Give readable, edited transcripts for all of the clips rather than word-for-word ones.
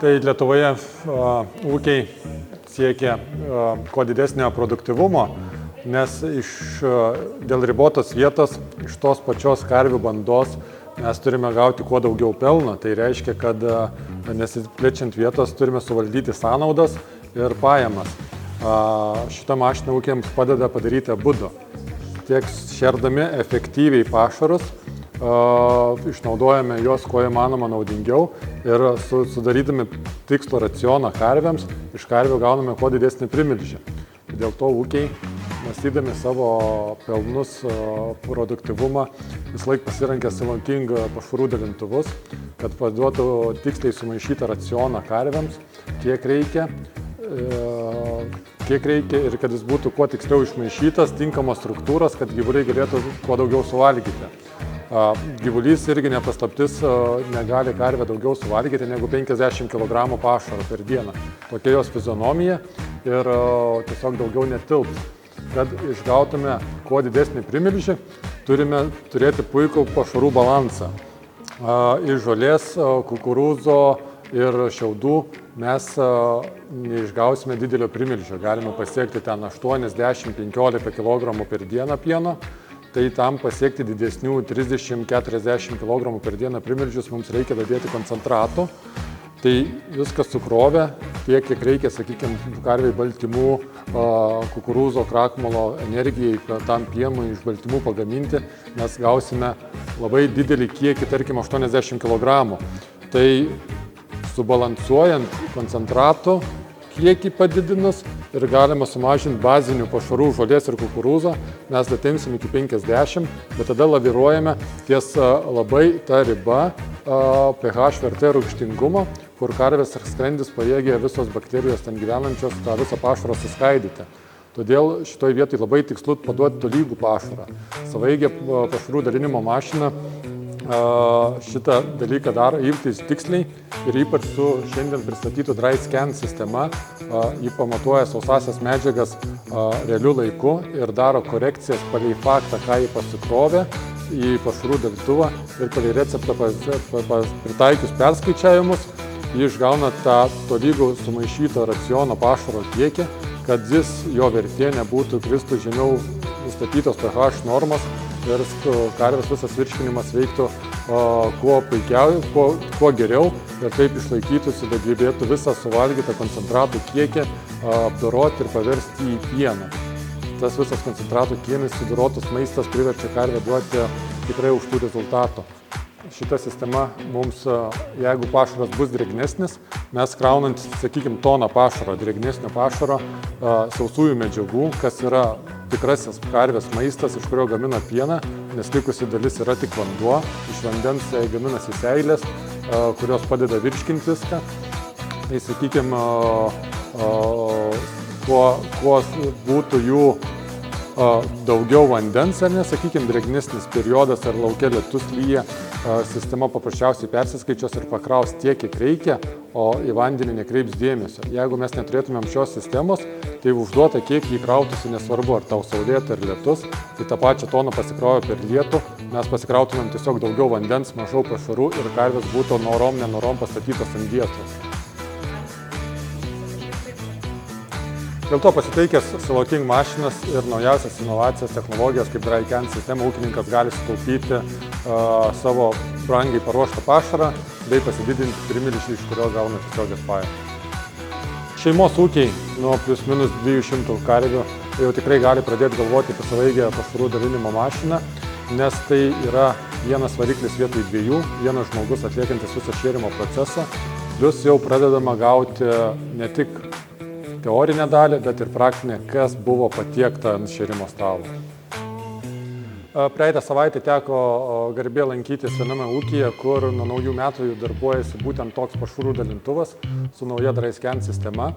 Tai Lietuvoje ūkiai siekia kuo didesnio produktyvumo, nes dėl ribotos vietos iš tos pačios karvių bandos mes turime gauti kuo daugiau pelno. Tai reiškia, kad nesiplečiant vietos turime suvaldyti sąnaudas ir pajamas. Šita mašina ūkiams padeda padaryti abudu. Tiek šerdami efektyviai pašarus, išnaudojame juos kuo įmanoma naudingiau ir sudarydami tikslo racioną karvėms, iš karvių gauname kuo didesnį primilžį. Dėl to ūkiai, mąstydami savo pelnus, produktyvumą, vis laik pasirenka Siloking pašarų dalintuvus, kad paduotų tiksliai sumaišytą racioną karvėms, kiek reikia ir kad jis būtų kuo tiksliau išmaišytas, tinkamos struktūros, kad gyvuliai galėtų kuo daugiau suvalgyti. Gyvulys irgi nepaslaptis, negali karvė daugiau suvalgyti negu 50 kg pašaro per dieną. Tokia jos fizionomija ir tiesiog daugiau netilps. Kad išgautume kuo didesnį primilžį, turime turėti puikų pašarų balansą. Iš žolės, kukurūzo ir šiaudų mes neišgausime didelio primilžio. Galime pasiekti ten 80-15 kg per dieną pieno. Tai tam pasiekti didesnių 30-40 kg per dieną primilžius mums reikia dadėti koncentrato. Tai viskas sukrovė tiek, kiek reikia, sakykime, karviai baltymų, kukurūzo, krakmolo energijai, tam pienui iš baltymų pagaminti, mes gausime labai didelį kiekį, tarkim, 80 kg. Tai subalansuojant koncentrato kiekį padidinus ir galima sumažinti bazinių pašarų žolės ir kukurūzo, mes atimsim iki 50, bet tada laviruojame ties labai ta riba pH vertė rūgštingumo, kur karvės ir skrandis pajėgia visos bakterijos ten gyvenančios tą visą pašarą suskaidyti. Todėl šitoj vietoj labai tikslu paduoti tolygų pašarą. Savaeigė pašarų dalinimo mašina šitą dalyką daro įvyktis tiksliai ir ypač su šiandien pristatytų Dry Scan sistema. Jį pamatuoja sausasias medžiagas realiu laiku ir daro korekcijas palei faktą, ką jį pasikrovė į pašarų dalintuvą ir palei receptą pritaikius perskaičiavimus, jį išgauna tą tolygų sumaišyto raciono pašaro kiekį, kad jo vertė nebūtų kristų žemiau nustatytos pH normos ir karvės visas virškinimas veiktų kuo geriau ir taip išlaikytųsi, bet gebėtų visą suvalgytą koncentratų kiekį apdoroti ir paversti į pieną. Tas visas koncentratų kiekis sudorotas maistas priverčia karvę duoti tikrai aukštų rezultatų. Šita sistema mums, jeigu pašaras bus drėgnesnis, mes kraunant, sakykime, toną pašaro, drėgnesnio pašaro, sausųjų medžiagų, kas yra tikrasis karvės maistas, iš kurio gamina pieną, nes likusi dalis yra tik vanduo, iš vandens gaminasi seilės, kurios padeda virškinti viską. Tai, sakykime, kuo būtų jų daugiau vandens, ar ne, sakykime, drėgnesnis periodas ar lauke lietus lyja, sistema paprasčiausiai persiskaičios ir pakraus tiek, kiek reikia, o į vandenį nekreips dėmesio. Jeigu mes neturėtumėm šios sistemos, tai užduota, kiek jį krautųsi, nesvarbu, ar tau saulėta ar lietus, tai tą pačią toną pasikrovę per lietų, mes pasikrautumėm tiesiog daugiau vandens, mažiau pašarų ir karvės būtų norom, nenorom pastatytos ant vietos. Dėl to pasiteikęs Siloking mašinas ir naujausias inovacijas, technologijas kaip Dry Scan sistema, ūkininkas gali sutaupyti savo brangiai paruoštą pašarą bei pasididinti primilžį, iš kurio gauna tiesiogės pajamas. Šeimos ūkiai nuo plius minus 200 karvių jau tikrai gali pradėti galvoti apie savaeigę pašarų dalinimo mašiną, nes tai yra vienas variklis vietoj dviejų, vienas žmogus atliekantis visą šėrimo procesą, plius jau pradedama gauti ne tik teorinę dalį, bet ir praktinę, kas buvo patiekta ant šėrimo stalo. Praeitą savaitę teko garbė lankytis viename ūkyje, kur nuo naujų metų darbuojasi būtent toks pašarų dalintuvas su nauja Dry Scan sistema.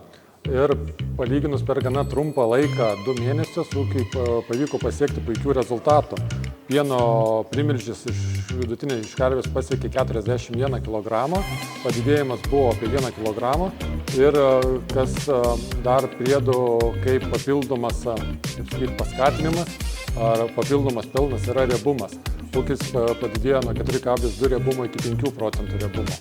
Ir palyginus per gana trumpą laiką, 2 mėnesius, ūkiai pavyko pasiekti puikių rezultatų. Pieno primilžis vidutinė iš karvės pasiekė 41 kg, padidėjimas buvo apie 1 kg ir kas dar priedo kaip papildomas paskatinimas ar papildomas pelnas yra riebumas. Ūkis padidėjo nuo 4,2 riebumo iki 5% riebumo.